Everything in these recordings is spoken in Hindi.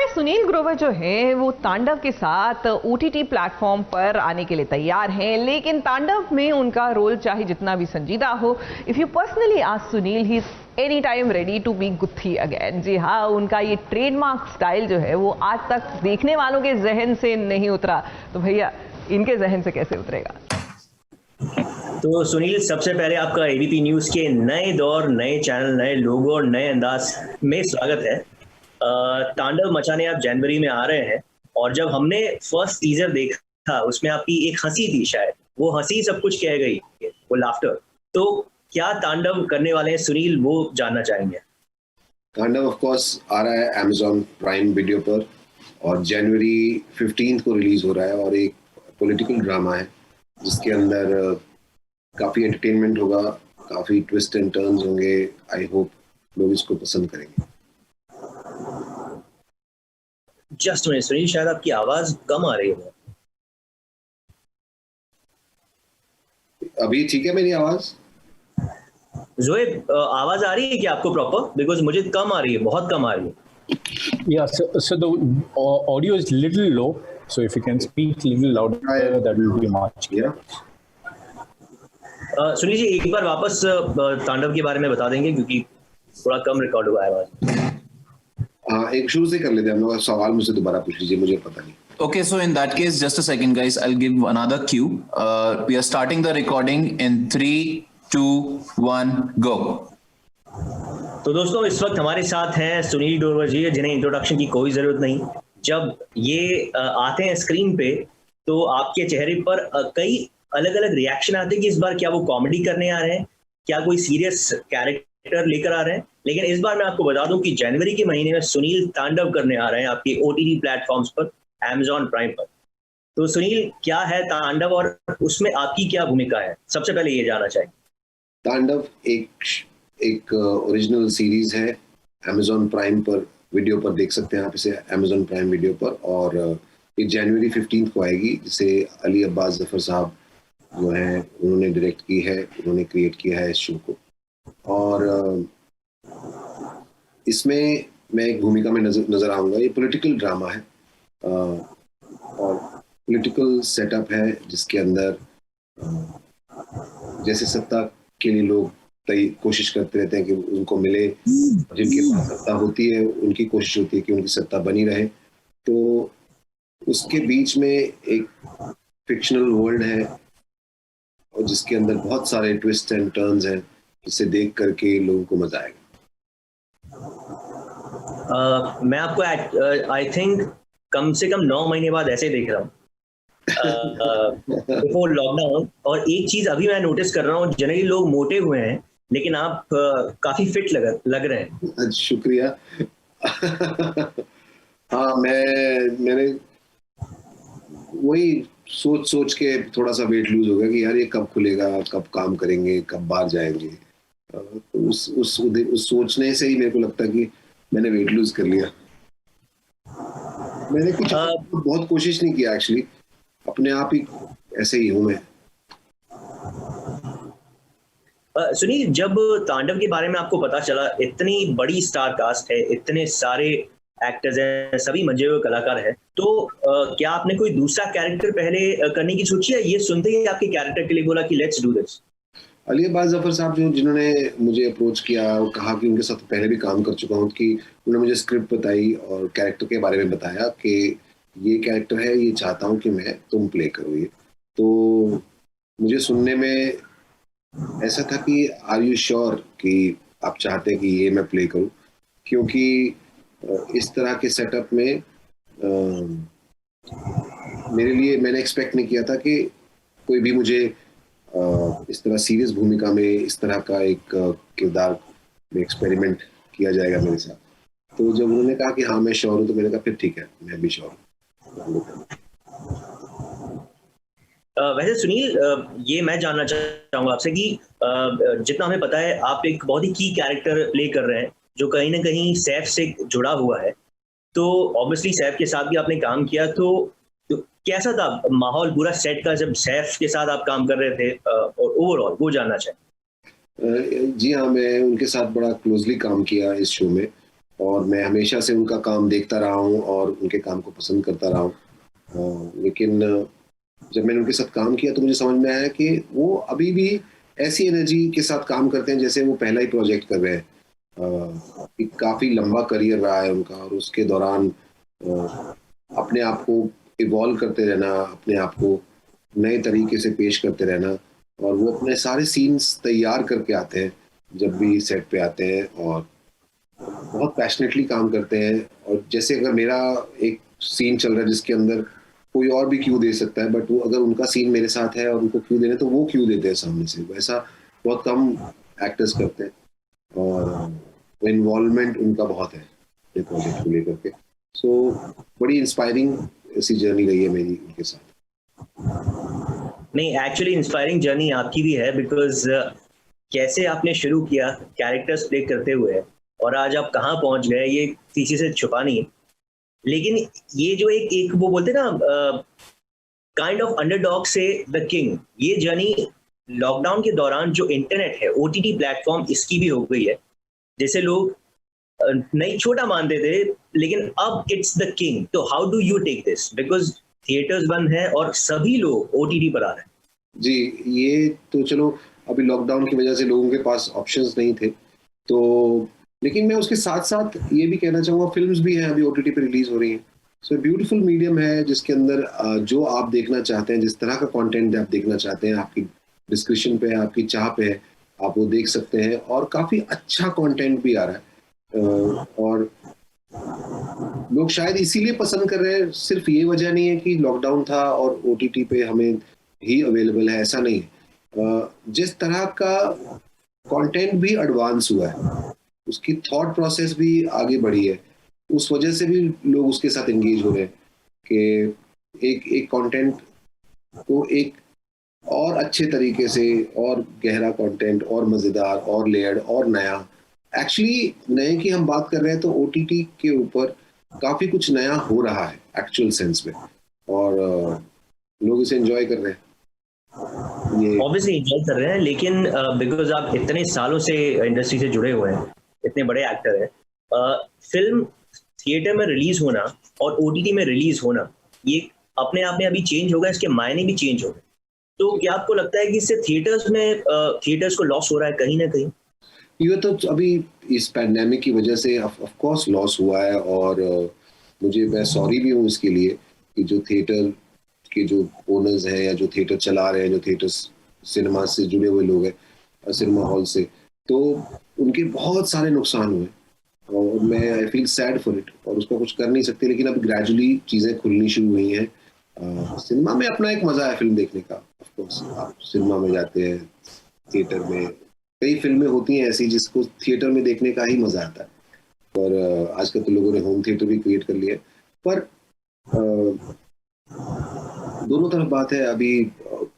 सुनील ग्रोवर जो है वो तांडव के साथ ओटीटी प्लेटफॉर्म पर आने के लिए तैयार हैं, लेकिन तांडव में उनका रोल चाहे जितना भी संजीदा हो, if you personally ask Sunil, he is any time ready to be Gutthi again. जी हाँ, उनका ये ट्रेडमार्क स्टाइल जो है वो आज तक देखने वालों के जहन से नहीं उतरा, तो भैया इनके जहन से कैसे उतरेगा। तो सुनील, सबसे पहले आपका एबीपी न्यूज के नए दौर, नए चैनल, नए लोगो और नए अंदाज में स्वागत है। तांडव मचाने आप जनवरी में आ रहे हैं, और जब हमने फर्स्ट टीजर देखा उसमें आपकी एक हंसी थी, शायद वो हंसी सब कुछ कह गई, वो लाफ्टर। तो क्या तांडव करने वाले हैं सुनील, वो जानना चाहेंगे। तांडव ऑफ कोर्स आ रहा है Amazon प्राइम वीडियो पर, और जनवरी 15 को रिलीज हो रहा है, और एक पॉलिटिकल ड्रामा है जिसके अंदर काफी एंटरटेनमेंट होगा, काफी ट्विस्ट एंड टर्न्स होंगे। आई होप लोग इसको पसंद करेंगे। जस्ट मिनट सुनील, शायद आपकी आवाज कम आ रही है। अभी ठीक है मेरी आवाज? जोएब, आवाज आ रही है क्या आपको प्रॉपर? बिकॉज मुझे कम आ रही है, बहुत कम आ रही है। Yeah, so the audio is little low, so if you can speak little louder, that will be much clearer. Sunil ji, एक बार वापस तांडव के बारे में बता देंगे, क्योंकि थोड़ा कम रिकॉर्ड हुआ है आवाज। हाँ, एक शुरू से कर लेते हैं हम लोग। सवाल मुझसे दोबारा पूछ लीजिए, मुझे पता नहीं। Okay, so in that case, just a second, guys. I'll give another cue. We are starting the recording in 3, 2, 1, go. तो दोस्तों, इस वक्त हमारे साथ हैं सुनील ग्रोवर जी, जिन्हें इंट्रोडक्शन की कोई जरूरत नहीं। जब ये आते हैं स्क्रीन पे तो आपके चेहरे पर कई अलग अलग रिएक्शन आते हैं कि इस बार क्या वो कॉमेडी करने आ रहे हैं, क्या कोई सीरियस कैरेक्टर लेकर आ रहे हैं। लेकिन इस बार मैं आपको बता दूं कि जनवरी के महीने में सुनील तांडव करने आ रहे हैं आपके ओटीटी प्लेटफॉर्म्स पर, Amazon प्राइम पर। तो सुनील, क्या है तांडव और उसमें आपकी क्या भूमिका है, सबसे पहले ये जानना चाहिए। तांडव एक ओरिजिनल सीरीज है, Amazon प्राइम पर वीडियो पर देख सकते हैं आप इसे, Amazon प्राइम वीडियो पर। और ये जनवरी 15 को आएगी, जिसे अली अब्बास जफर साहब जो हैं उन्होंने डायरेक्ट की है, उन्होंने क्रिएट किया है इस शो को। और इसमें मैं एक भूमिका में नजर आऊंगा। ये पॉलिटिकल ड्रामा है, और पॉलिटिकल सेटअप है जिसके अंदर जैसे सत्ता के लिए लोग कोशिश करते रहते हैं कि उनको मिले, जिनके पास सत्ता होती है उनकी कोशिश होती है कि उनकी सत्ता बनी रहे। तो उसके बीच में एक फिक्शनल वर्ल्ड है, और जिसके अंदर बहुत सारे ट्विस्ट एंड टर्न्स हैं, जिसे देख करके लोगों को मजा आएगा। मैं आपको आई थिंक कम से कम 9 महीने बाद ऐसे देख रहा हूँ बिफोर लॉकडाउन। और एक चीज अभी मैं नोटिस कर रहा हूँ, जनरली लोग मोटे हुए हैं, लेकिन आप काफी फिट लग रहे हैं। शुक्रिया। हाँ, मैंने वही सोच के थोड़ा सा वेट लूज हो गया कि यार ये कब खुलेगा, कब काम करेंगे, कब बाहर जाएंगे। तो उस सोचने से ही मेरे को लगता है कि मैंने वेट लूज कर लिया। मैंने कुछ बहुत कोशिश नहीं किया एक्चुअली, अपने आप ही ऐसे ही हूं मैं। सुनील, जब तांडव के बारे में आपको पता चला, इतनी बड़ी स्टार कास्ट है, इतने सारे एक्टर्स हैं, सभी मंजे हुए कलाकार हैं, तो क्या आपने कोई दूसरा कैरेक्टर पहले करने की सोची है? ये सुनते ही आपके कैरेक्टर के लिए बोला कि let's do this? Ali Abbas Zafar साहब जिन्होंने मुझे अप्रोच किया और कहा कि उनके साथ पहले भी काम कर चुका हूँ, कि उन्होंने मुझे स्क्रिप्ट बताई और कैरेक्टर के बारे में बताया कि ये कैरेक्टर है, ये चाहता हूँ कि तुम प्ले करो ये। तो मुझे सुनने में ऐसा था कि आर यू श्योर कि आप चाहते हैं कि ये मैं प्ले करूँ, क्योंकि इस तरह के सेटअप में मेरे लिए, मैंने एक्सपेक्ट नहीं किया था कि कोई भी मुझे इस तरह सीरियस भूमिका में इस तरह का एक किरदार में एक्सपेरिमेंट किया जाएगा मेरे साथ। तो जब उन्होंने कहा कि हाँ मैं श्योर हूँ, तो मैंने कहा फिर ठीक है, मैं भी श्योर हूँ। वैसे सुनील, ये मैं जानना चाहूंगा आपसे कि जितना हमें पता है, आप एक बहुत ही की कैरेक्टर प्ले कर रहे हैं जो कहीं ना कहीं सैफ से जुड़ा हुआ है। तो ऑब्वियसली सैफ के साथ भी आपने काम किया, तो कैसा था माहौल पूरा सेट का जब सैफ के साथ आप काम कर रहे थे, और ओवरऑल वो जानना चाहिए। जी हाँ, मैं उनके साथ बड़ा क्लोजली काम किया इस शो में, और मैं हमेशा से उनका काम देखता रहा हूँ और उनके काम को पसंद करता रहा हूँ। लेकिन जब मैंने उनके साथ काम किया तो मुझे समझ में आया कि वो अभी भी ऐसी एनर्जी के साथ काम करते हैं जैसे वो पहला ही प्रोजेक्ट कर रहे हैं। काफ़ी लंबा करियर रहा है उनका, और उसके दौरान अपने आप को इवॉल्व करते रहना, अपने आप को नए तरीके से पेश करते रहना, और वो अपने सारे सीन्स तैयार करके आते हैं जब भी सेट पे आते हैं, और बहुत पैशनेटली काम करते हैं। और जैसे अगर मेरा एक सीन चल रहा है जिसके अंदर कोई और भी क्यू दे सकता है, बट वो अगर उनका सीन मेरे साथ है और उनको क्यू देने तो वो क्यू देते हैं सामने से। वैसा बहुत कम एक्टर्स करते हैं, और इन्वॉल्वमेंट उनका बहुत है ये प्रोजेक्ट को लेकर के। सो बड़ी इंस्पायरिंग ऐसी जर्नी रही है मेरी उनके साथ। नहीं, एक्चुअली इंस्पायरिंग जर्नी आपकी भी है, बिकॉज कैसे आपने शुरू किया कैरेक्टर्स प्ले करते हुए और आज आप कहाँ पहुंच गए ये किसी से छुपा नहीं है। लेकिन ये जो एक वो बोलते ना काइंड ऑफ अंडरडॉग से द किंग, ये जर्नी लॉकडाउन के दौरान जो इंटरनेट है, ओटीटी प्लेटफॉर्म, इसकी भी हो गई है। जैसे लोग नहीं छोटा मानते थे, लेकिन अब इट्स द किंग। तो how do you take this, because theatres बंद है और सभी लोग ओटीटी पर आ रहे हैं। जी, ये तो चलो अभी लॉकडाउन की वजह से लोगों के पास ऑप्शंस नहीं थे, तो लेकिन मैं उसके साथ साथ ये भी कहना चाहूँगा, फिल्म्स भी हैं अभी ओटीटी पे रिलीज हो रही हैं। सो ब्यूटीफुल मीडियम है जिसके अंदर जो आप देखना चाहते हैं, जिस तरह का कंटेंट आप देखना चाहते हैं, आपकी डिस्क्रिप्शन पे है, आपकी चाह पे है, आप वो देख सकते हैं। और काफ़ी अच्छा कंटेंट भी आ रहा है, और लोग शायद इसीलिए पसंद कर रहे हैं। सिर्फ ये वजह नहीं है कि लॉकडाउन था और ओटीटी पे हमें ही अवेलेबल है, ऐसा नहीं है। जिस तरह का कंटेंट भी एडवांस हुआ है, उसकी थॉट प्रोसेस भी आगे बढ़ी है, उस वजह से भी लोग उसके साथ एंगेज हो रहे हैं कि एक कंटेंट को एक और अच्छे तरीके से, और गहरा कंटेंट, और मज़ेदार, और लेयर्ड, और नया। एक्चुअली नए की हम बात कर रहे हैं तो ओटीटी के ऊपर काफ़ी कुछ नया हो रहा है एक्चुअल सेंस में, और लोग इसे एंजॉय कर रहे हैं। ऑब्वियसली एंजॉय कर रहे हैं, लेकिन बिकॉज आप इतने सालों से इंडस्ट्री से जुड़े हुए हैं, इतने बड़े एक्टर हैं, फिल्म थिएटर में रिलीज होना और ओटीटी में रिलीज होना ये अपने आप में अभी चेंज होगा, इसके मायने भी चेंज हो गए। तो क्या आपको लगता है कि इससे थिएटर्स को लॉस हो रहा है कहीं ना कहीं? ये तो अभी इस पैंडेमिक की वजह से ऑफ कोर्स लॉस हुआ है, और मैं सॉरी भी हूँ इसके लिए कि जो थिएटर के जो ओनर्स हैं या जो थिएटर चला रहे हैं, जो थिएटर सिनेमा से जुड़े हुए लोग हैं, सिनेमा हॉल से, तो उनके बहुत सारे नुकसान हुए, और मैं I feel sad for it, और उसका कुछ कर नहीं सकते। लेकिन अब ग्रेजुअली चीज़ें खुलनी शुरू हुई हैं। सिनेमा में अपना एक मज़ा है फिल्म देखने का। ऑफ कोर्स आप सिनेमा में जाते हैं, थिएटर में कई फिल्में होती हैं ऐसी जिसको थिएटर में देखने का ही मज़ा आता है, और आजकल तो लोगों ने होम थिएटर भी क्रिएट कर लिया है। पर दोनों तरफ बात है। अभी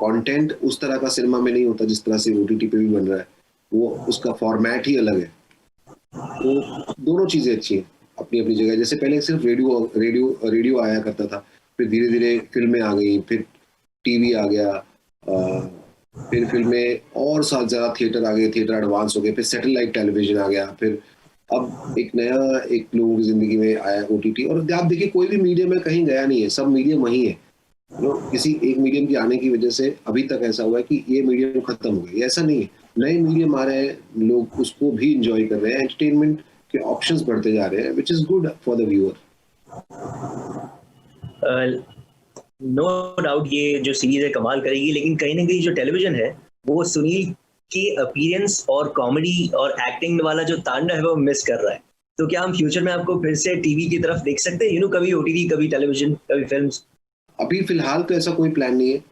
कंटेंट उस तरह का सिनेमा में नहीं होता जिस तरह से ओटीटी पे भी बन रहा है, वो उसका फॉर्मेट ही अलग है। तो दोनों चीज़ें अच्छी हैं अपनी अपनी जगह। जैसे पहले सिर्फ रेडियो आया करता था, फिर धीरे धीरे फिल्में आ गई, फिर टीवी आ गया, फिर फिल्में और साथ ज़्यादा थिएटर आ गए, थिएटर एडवांस हो गए, फिर सैटेलाइट टेलीविजन आ गया, फिर अब एक नया एक लोगों की ज़िंदगी में आया ओटीटी। और आप देखिए कोई भी मीडियम में कहीं गया नहीं है, सब मीडियम वही है। किसी एक मीडियम के आने की वजह से अभी तक ऐसा हुआ है कि ये मीडियम खत्म हो गया, ऐसा नहीं है। नए मीडियम आ रहे हैं, लोग उसको भी इंजॉय कर रहे हैं, एंटरटेनमेंट के ऑप्शंस बढ़ते जा रहे हैं, which is good for the viewer. No doubt ये जो सीरीज है कमाल करेगी, लेकिन कहीं ना कहीं जो टेलीविजन है वो सुनील के अपीयरेंस और कॉमेडी और एक्टिंग वाला जो तांडव है वो मिस कर रहा है। तो क्या हम फ्यूचर में आपको फिर से टीवी की तरफ देख सकते हैं, कभी ओटीटी, कभी टेलीविजन, कभी फिल्म्स? अभी फिलहाल तो ऐसा कोई प्लान नहीं है।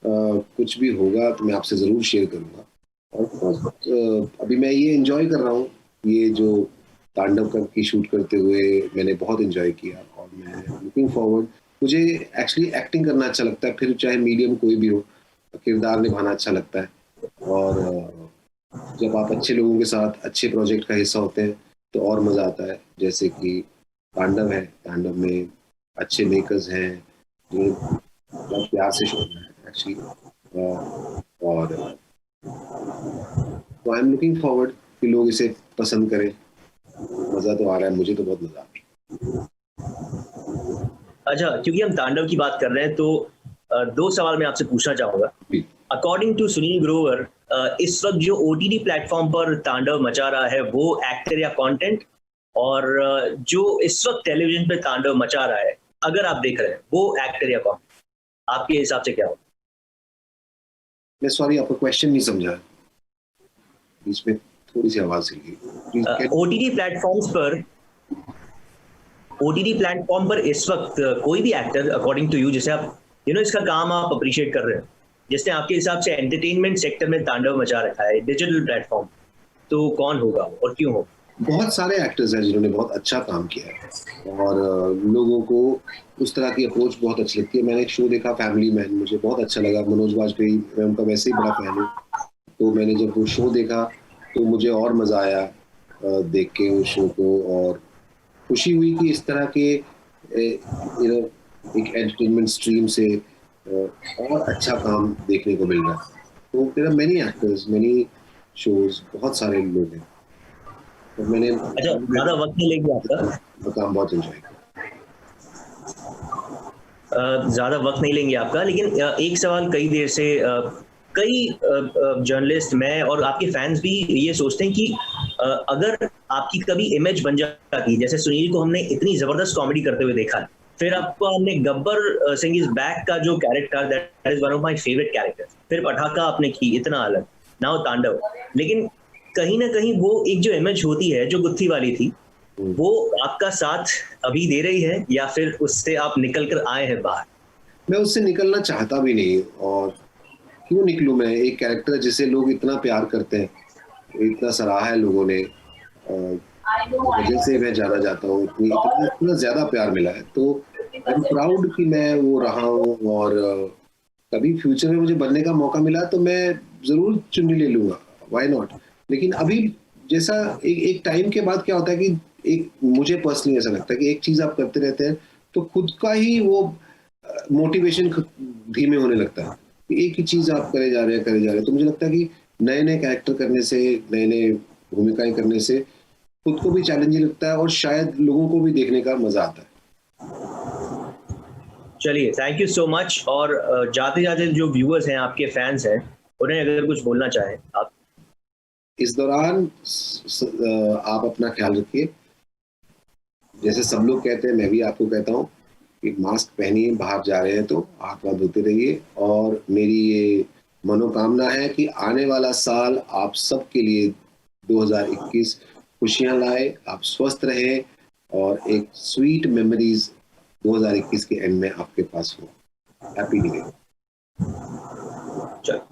कुछ भी होगा तो मैं आपसे ज़रूर शेयर करूँगा। और अभी मैं ये एंजॉय कर रहा हूँ, ये जो तांडव की शूट करते हुए मैंने बहुत एंजॉय किया, और मैं लुकिंग फॉरवर्ड। मुझे एक्चुअली एक्टिंग करना अच्छा लगता है, फिर चाहे मीडियम कोई भी हो, किरदार निभाना अच्छा लगता है। और जब आप अच्छे लोगों के साथ अच्छे प्रोजेक्ट का हिस्सा होते हैं तो और मज़ा आता है। जैसे कि तांडव है, तांडव में अच्छे मेकर्स हैं जो बहुत प्यार से शो है एक्चुअली, और तो आई एम लुकिंग फॉरवर्ड कि लोग इसे पसंद करें। मजा तो आ रहा है, मुझे तो बहुत मजा आ रहा है। अच्छा, क्योंकि हम तांडव की बात कर रहे हैं तो दो सवाल मैं आपसे पूछना चाहूंगा। अकॉर्डिंग टू सुनील ग्रोवर, इस वक्त जो OTT प्लेटफॉर्म पर तांडव मचा रहा है वो एक्टर या कंटेंट, और जो इस वक्त टेलीविजन पे तांडव मचा रहा है अगर आप देख रहे हैं वो एक्टर या कंटेंट, आपके हिसाब से क्या होगा? मैं सॉरी, आपका क्वेश्चन नहीं समझा, बीच में थोड़ी सी आवाज हिल गई। OTT प्लेटफॉर्म पर इस वक्त कोई भी एक्टर अकॉर्डिंग टू यू, जैसे आप इसका काम आप अप्रिशिएट कर रहे हैं, जिसने आपके हिसाब से एंटरटेनमेंट सेक्टर में तांडव मचा रखा है डिजिटल प्लेटफॉर्म, तो कौन होगा और क्यों होगा? बहुत सारे एक्टर्स हैं जिन्होंने बहुत अच्छा काम किया है और लोगों को उस तरह की अप्रोच बहुत अच्छी लगती है। मैंने एक शो देखा फैमिली मैन, मुझे बहुत अच्छा लगा। मनोज वाजपेयी, मैं उनका वैसे ही बड़ा फैन हूँ, तो मैंने जब वो शो देखा तो मुझे और मजा आया देख के उस शो को, और खुशी हुई कि इस तरह के एक एंटरटेनमेंट स्ट्रीम से और अच्छा काम देखने को मिल रहा है। तो there are many actors, many shows, बहुत सारे लोग हैं। तो मैंने ज्यादा वक्त नहीं लेंगे आपका, काम बहुत एंजॉय किया। ज्यादा वक्त नहीं लेंगे आपका, लेकिन एक सवाल कई देर से कई जर्नलिस्ट, मैं और आपके फैंस भी ये सोचते हैं कि अगर आपकी कभी इमेज बन जाती, जैसे सुनील को हमने इतनी जबरदस्त कॉमेडी करते हुए देखा है, फिर आपको हमने गब्बर सिंह इज बैक का जो character, that is one of my favourite character, फिर पटाखा आपने की इतना अलग, नाउ तांडव, लेकिन कहीं ना कहीं वो एक जो इमेज होती है जो गुत्थी वाली थी, वो आपका साथ अभी दे रही है या फिर उससे आप निकल कर आए हैं बाहर? मैं उससे निकलना चाहता भी नहीं, और क्यों निकलूं मैं? एक कैरेक्टर जिसे लोग इतना प्यार करते हैं, इतना सराहा है लोगों ने, वजह से मैं जाना चाहता हूँ, इतना ज्यादा प्यार मिला है, तो आई एम प्राउड कि मैं वो रहा हूँ, और कभी फ्यूचर में मुझे बनने का मौका मिला तो मैं जरूर चुन्नी ले लूंगा, व्हाई नॉट। लेकिन अभी जैसा एक टाइम के बाद क्या होता है कि एक, मुझे पर्सनली ऐसा लगता है कि एक चीज आप करते रहते हैं तो खुद का ही वो मोटिवेशन धीमे होने लगता है। एक ही चीज आप करे जा रहे हैं, तो मुझे लगता है कि नए नए कैरेक्टर करने से, नए नए भूमिकाएं करने से खुद को भी चैलेंजिंग लगता है और शायद लोगों को भी देखने का मजा आता है। चलिए, थैंक यू सो मच। और जाते जाते जो व्यूअर्स हैं, आपके फैंस हैं, उन्हें अगर कुछ बोलना चाहें आप। इस दौरान आप अपना ख्याल रखिए, जैसे सब लोग कहते हैं मैं भी आपको कहता हूँ कि मास्क पहनिए, बाहर जा रहे हैं तो हाथ हाथ धोते रहिए, और मेरी ये मनोकामना है कि आने वाला साल आप सबके लिए 2021 खुशियां लाए, आप स्वस्थ रहें, और एक स्वीट मेमोरीज 2021 के एंड में आपके पास हो। Happy new year.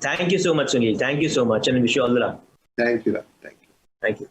Thank you so much Sunil, thank you so much, and wish you all the luck. Thank you. Thank you.